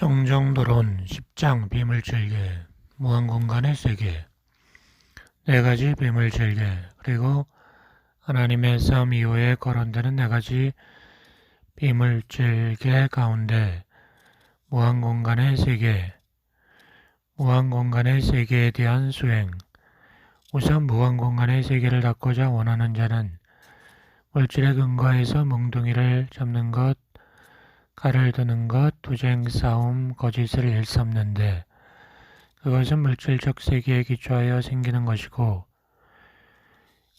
정정도론 10장 비물질계, 무한공간의 세계, 네 가지 비물질계, 그리고 하나님의 삶 이후에 거론되는 네 가지 비물질계 가운데 무한공간의 세계, 무한공간의 세계에 대한 수행. 우선 무한공간의 세계를 닫고자 원하는 자는 물질에 근거해서 몽둥이를 잡는 것, 칼을 드는 것, 투쟁, 싸움, 거짓을 일삼는데 그것은 물질적 세계에 기초하여 생기는 것이고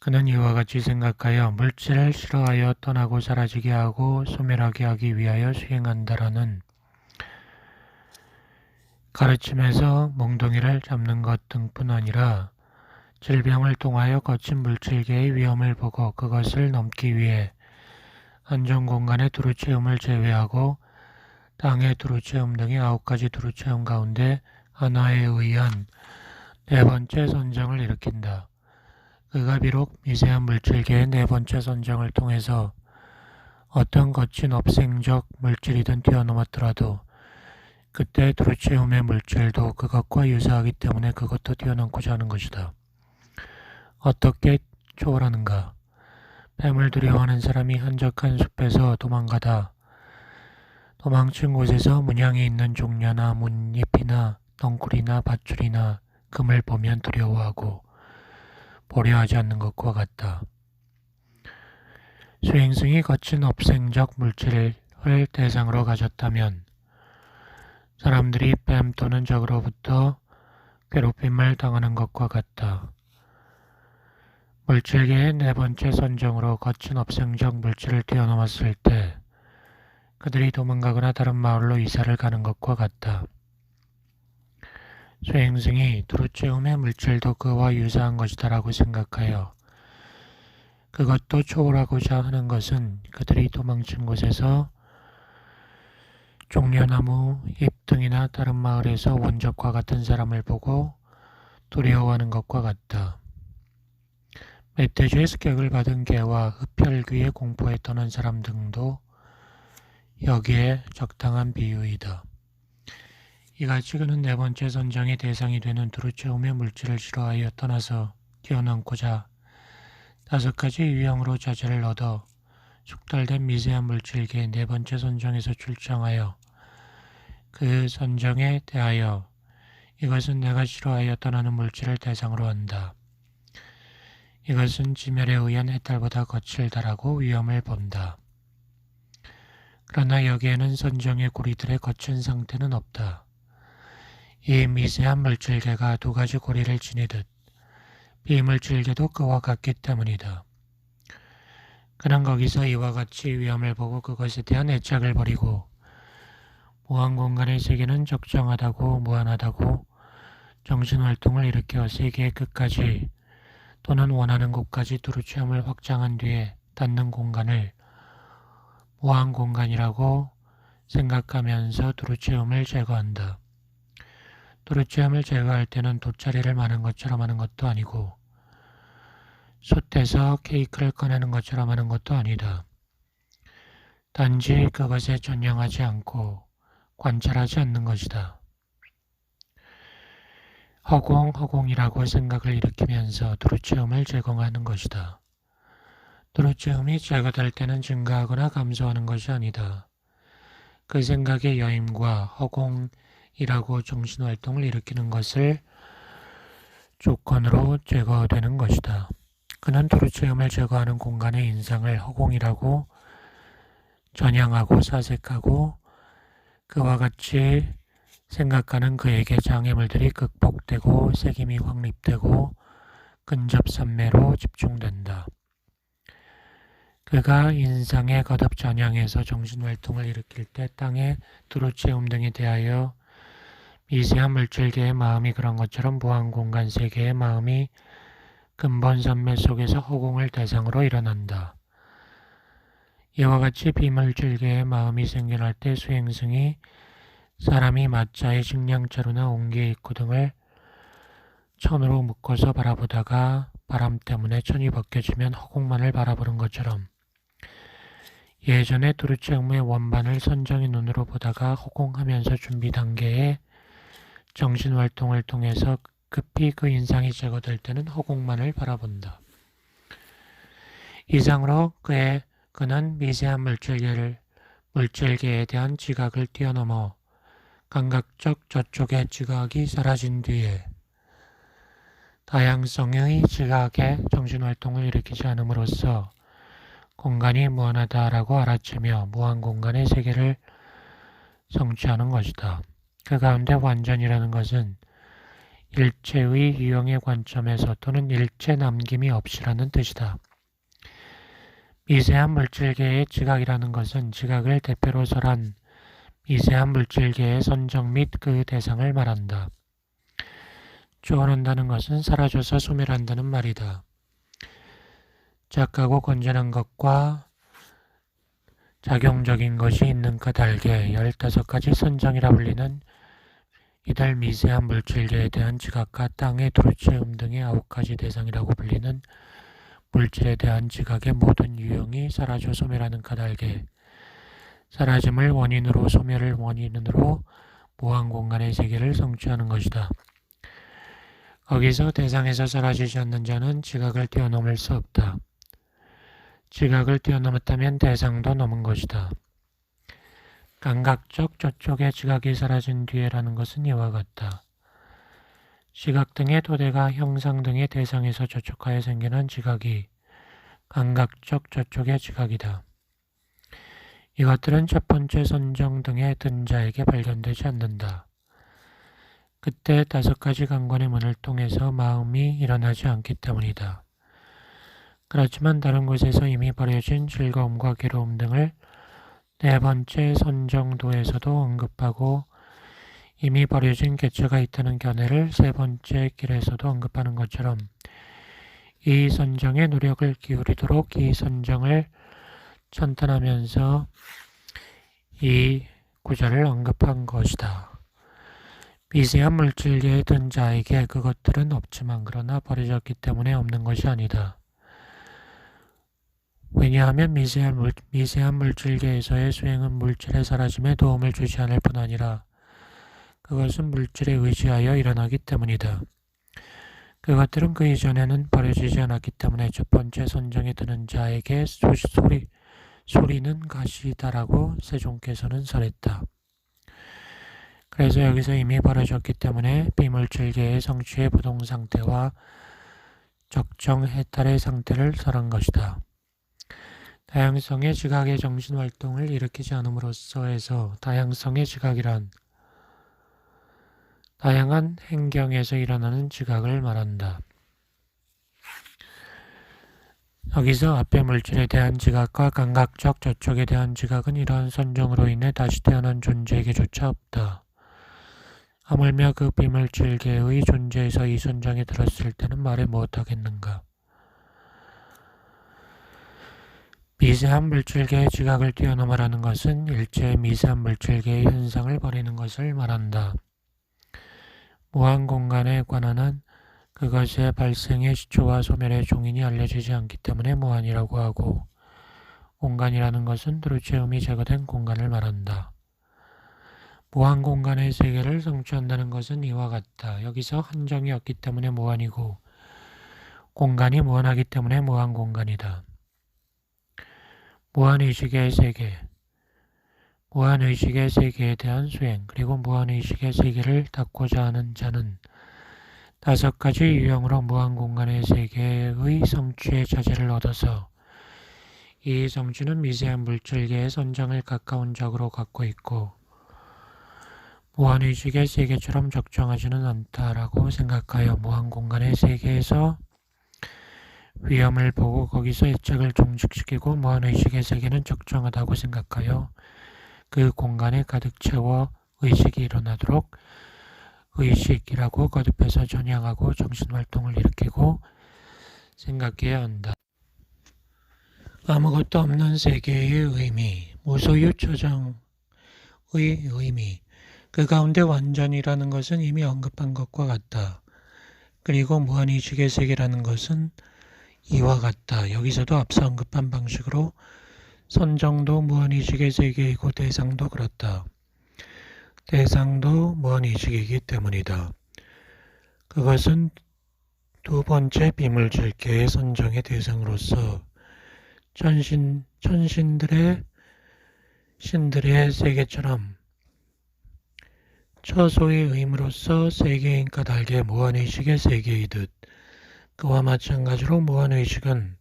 그는 이와 같이 생각하여 물질을 싫어하여 떠나고 사라지게 하고 소멸하게 하기 위하여 수행한다라는 가르침에서 몽둥이를 잡는 것 등뿐 아니라 질병을 통하여 거친 물질계의 위험을 보고 그것을 넘기 위해 안전공간의 두루체움을 제외하고 땅의 두루체움 등의 9가지 두루체움 가운데 하나에 의한 네 번째 선정을 일으킨다. 그가 비록 미세한 물질계의 네 번째 선정을 통해서 어떤 거친 업생적 물질이든 뛰어넘었더라도 그때 두루체움의 물질도 그것과 유사하기 때문에 그것도 뛰어넘고자 하는 것이다. 어떻게 초월하는가? 뱀을 두려워하는 사람이 한적한 숲에서 도망가다 도망친 곳에서 문양이 있는 종려나 문잎이나 넝쿨이나 밧줄이나 금을 보면 두려워하고 보려 하지 않는 것과 같다. 수행승이 거친 업생적 물질을 대상으로 가졌다면 사람들이 뱀 또는 적으로부터 괴롭힘을 당하는 것과 같다. 물질계의 네 번째 선정으로 거친 업생적 물질을 뛰어넘었을 때 그들이 도망가거나 다른 마을로 이사를 가는 것과 같다. 수행승이 두루체움의 물질도 그와 유사한 것이다라고 생각하여 그것도 초월하고자 하는 것은 그들이 도망친 곳에서 종려나무 잎 등이나 다른 마을에서 원적과 같은 사람을 보고 두려워하는 것과 같다. 멧돼지의 습격을 받은 개와 흡혈귀의 공포에 떠난 사람 등도 여기에 적당한 비유이다. 이같이 그는 네 번째 선정의 대상이 되는 두루체움의 물질을 싫어하여 떠나서 뛰어넘고자 5가지 유형으로 자제를 얻어 숙달된 미세한 물질계의 네 번째 선정에서 출정하여 그 선정에 대하여 이것은 내가 싫어하여 떠나는 물질을 대상으로 한다. 이것은 지멸에 의한 해탈보다 거칠다라고 위험을 본다. 그러나 여기에는 선정의 고리들의 거친 상태는 없다. 이 미세한 물질계가 2가지 고리를 지니듯 비물질계도 그와 같기 때문이다. 그는 거기서 이와 같이 위험을 보고 그것에 대한 애착을 버리고 무한공간의 세계는 적정하다고 무한하다고 정신활동을 일으켜 세계의 끝까지 또는 원하는 곳까지 두루체험을 확장한 뒤에 닿는 공간을 무한공간이라고 생각하면서 두루체험을 제거한다. 두루체험을 제거할 때는 돗자리를 마는 것처럼 하는 것도 아니고 솥에서 케이크를 꺼내는 것처럼 하는 것도 아니다. 단지 그것에 전념하지 않고 관찰하지 않는 것이다. 허공이라고 생각을 일으키면서 두루체험을 제거하는 것이다. 두루체험이 제거될 때는 증가하거나 감소하는 것이 아니다. 그 생각의 여임과 허공이라고 정신활동을 일으키는 것을 조건으로 제거되는 것이다. 그는 두루체험을 제거하는 공간의 인상을 허공이라고 전향하고 사색하고 그와 같이 생각하는 그에게 장애물들이 극복되고 색임이 확립되고 근접산매로 집중된다. 그가 인상에 거듭 전향해서 정신활동을 일으킬 때 땅의 두루체움 등에 대하여 미세한 물질계의 마음이 그런 것처럼 무한공간 세계의 마음이 근본산매 속에서 허공을 대상으로 일어난다. 이와 같이 비물질계의 마음이 생겨날 때 수행승이 사람이 마자의 식량자루나 옹기의 입구 등을 천으로 묶어서 바라보다가 바람 때문에 천이 벗겨지면 허공만을 바라보는 것처럼 예전에 두루치 의무의 원반을 선정의 눈으로 보다가 허공하면서 준비 단계에 정신활동을 통해서 급히 그 인상이 제거될 때는 허공만을 바라본다. 이상으로 그는 미세한 물질계에 대한 지각을 뛰어넘어 감각적 저쪽의 지각이 사라진 뒤에 다양성의 지각에 정신활동을 일으키지 않음으로써 공간이 무한하다라고 알아채며 무한공간의 세계를 성취하는 것이다. 그 가운데 완전이라는 것은 일체의 유형의 관점에서 또는 일체 남김이 없이라는 뜻이다. 미세한 물질계의 지각이라는 것은 지각을 대표로서란 미세한 물질계의 선정 및 그 대상을 말한다. 초월한다는 것은 사라져서 소멸한다는 말이다. 작하고 건전한 것과 작용적인 것이 있는 까닭에 15가지 선정이라 불리는 이들 미세한 물질계에 대한 지각과 땅의 두루치음 등의 9가지 대상이라고 불리는 물질에 대한 지각의 모든 유형이 사라져 소멸하는 까닭에 사라짐을 원인으로 소멸을 원인으로 무한공간의 세계를 성취하는 것이다. 거기서 대상에서 사라지지 않는 자는 지각을 뛰어넘을 수 없다. 지각을 뛰어넘었다면 대상도 넘은 것이다. 감각적 저쪽의 지각이 사라진 뒤에라는 것은 이와 같다. 시각 등의 토대가 형상 등의 대상에서 저촉하여 생기는 지각이 감각적 저쪽의 지각이다. 이것들은 첫 번째 선정 등에 든 자에게 발견되지 않는다. 그때 5가지 감관의 문을 통해서 마음이 일어나지 않기 때문이다. 그렇지만 다른 곳에서 이미 버려진 즐거움과 괴로움 등을 4번째 선정도에서도 언급하고 이미 버려진 개체가 있다는 견해를 3번째 길에서도 언급하는 것처럼 이 선정에 노력을 기울이도록 이 선정을 천탄하면서 이 구절을 언급한 것이다. 미세한 물질계에 든 자에게 그것들은 없지만 그러나 버려졌기 때문에 없는 것이 아니다. 왜냐하면 미세한 물질계에서의 수행은 물질의 사라짐에 도움을 주지 않을 뿐 아니라 그것은 물질에 의지하여 일어나기 때문이다. 그것들은 그 이전에는 버려지지 않았기 때문에 첫 번째 선정에 드는 자에게 소리는 가시다라고 세종께서는 설했다. 그래서 여기서 이미 버려졌기 때문에 비물질계의 성취의 부동상태와 적정해탈의 상태를 설한 것이다. 다양성의 지각의 정신활동을 일으키지 않음으로써 해서 다양성의 지각이란 다양한 행경에서 일어나는 지각을 말한다. 여기서 앞의 물질에 대한 지각과 감각적 저촉에 대한 지각은 이러한 선정으로 인해 다시 태어난 존재에게조차 없다. 하물며 그 비물질계의 존재에서 이 선정에 들었을 때는 말해 못하겠는가. 미세한 물질계의 지각을 뛰어넘으라는 것은 일체의 미세한 물질계의 현상을 버리는 것을 말한다. 무한공간에 관한 그것의 발생의 시초와 소멸의 종인이 알려지지 않기 때문에 무한이라고 하고 공간이라는 것은 두루치음이 제거된 공간을 말한다. 무한공간의 세계를 성취한다는 것은 이와 같다. 여기서 한정이 없기 때문에 무한이고 공간이 무한하기 때문에 무한공간이다. 무한의식의 세계, 무한의식의 세계에 대한 수행, 그리고 무한의식의 세계를 닫고자 하는 자는 5가지 유형으로 무한공간의 세계의 성취의 자질을 얻어서 이 성취는 미세한 물질계의 선정을 가까운 적으로 갖고 있고 무한의식의 세계처럼 적정하지는 않다라고 생각하여 무한공간의 세계에서 위험을 보고 거기서 애착을 종식시키고 무한의식의 세계는 적정하다고 생각하여 그 공간에 가득 채워 의식이 일어나도록 의식이라고 거듭해서 전향하고 정신활동을 일으키고 생각해야 한다. 아무것도 없는 세계의 의미, 무소유 초정의 의미, 그 가운데 완전이라는 것은 이미 언급한 것과 같다. 그리고 무한의식의 세계라는 것은 이와 같다. 여기서도 앞서 언급한 방식으로 선정도 무한의식의 세계이고 대상도 그렇다. 대상도 무한의식이기 때문이다. 그것은 두 번째 비물질계의 선정의 대상으로서 신들의 세계처럼 처소의 의미로서 세계인 까닭의 무한의식의 세계이듯 그와 마찬가지로 무한의식은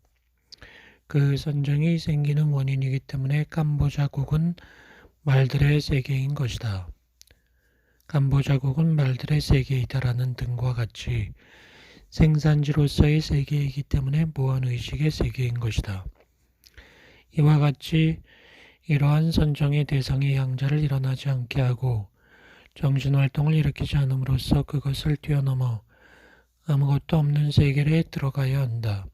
그 선정이 생기는 원인이기 때문에 캄보자국은 말들의 세계인 것이다. 캄보자국은 말들의 세계이다라는 등과 같이 생산지로서의 세계이기 때문에 무한의식의 세계인 것이다. 이와 같이 이러한 선정의 대상의 양자를 일어나지 않게 하고 정신활동을 일으키지 않음으로써 그것을 뛰어넘어 아무것도 없는 세계에 들어가야 한다.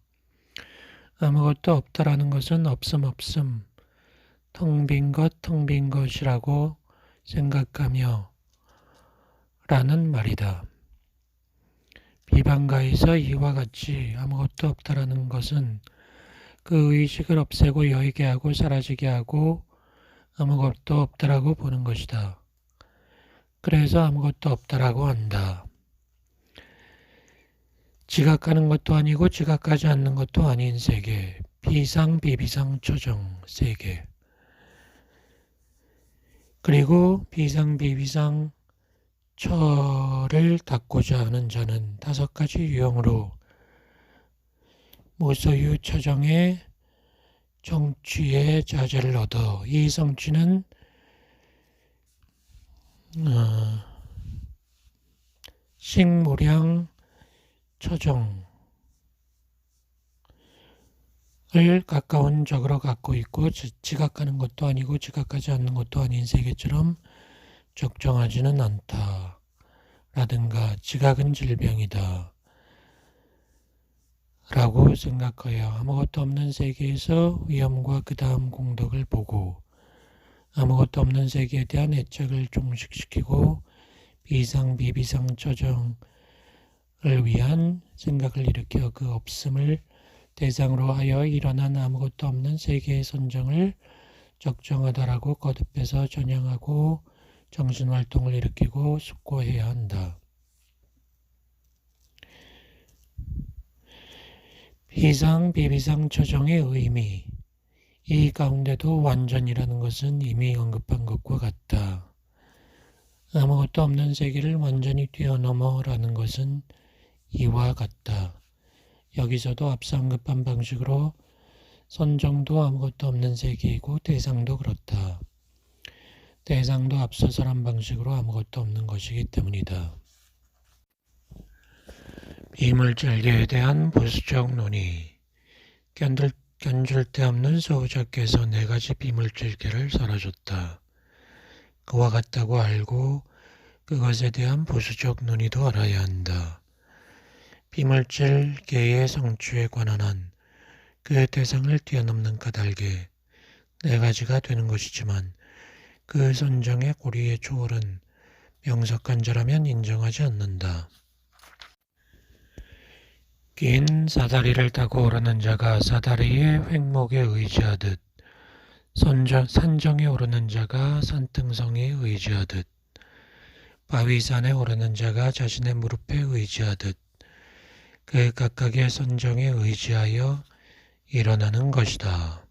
아무것도 없다라는 것은 없음, 텅 빈 것이라고 생각하며 라는 말이다. 비방가에서 이와 같이 아무것도 없다라는 것은 그 의식을 없애고 여의게 하고 사라지게 하고 아무것도 없다라고 보는 것이다. 그래서 아무것도 없다라고 한다. 지각하는 것도 아니고 지각하지 않는 것도 아닌 세계, 비상, 비비상, 초정 세계. 그리고 비상, 비비상, 처를 닦고자 하는 자는 5가지 유형으로 무소유 처정의 정취의 자제를 얻어 이 성취는 식무량 처정을 가까운 적으로 갖고 있고 지각하는 것도 아니고 지각하지 않는 것도 아닌 세계처럼 적정하지는 않다. 라든가 지각은 질병이다. 라고 생각하여 아무것도 없는 세계에서 위험과 그 다음 공덕을 보고 아무것도 없는 세계에 대한 애착을 종식시키고 비상, 비비상 처정을 위한 생각을 일으켜 그 없음을 대상으로 하여 일어난 아무것도 없는 세계의 선정을 적정하다라고 거듭해서 전향하고 정신활동을 일으키고 숙고해야 한다. 비상, 비비상 처정의 의미. 이 가운데도 완전이라는 것은 이미 언급한 것과 같다. 아무것도 없는 세계를 완전히 뛰어넘어라는 것은 이와 같다. 여기서도 앞서 언급한 방식으로 선정도 아무것도 없는 세계이고 대상도 그렇다. 대상도 앞서서란 방식으로 아무것도 없는 것이기 때문이다. 비물질계에 대한 보수적 논의. 견줄 데 없는 소우자께서 4가지 비물질계를 설해줬다. 그와 같다고 알고 그것에 대한 보수적 논의도 알아야 한다. 비물질계의 성취에 관한 한 그 대상을 뛰어넘는 까닭에 4가지가 되는 것이지만 그 선정의 고리의 초월은 명석한 자라면 인정하지 않는다. 긴 사다리를 타고 오르는 자가 사다리의 횡목에 의지하듯 산정에 오르는 자가 산등성에 의지하듯 바위산에 오르는 자가 자신의 무릎에 의지하듯 그 각각의 선정에 의지하여 일어나는 것이다.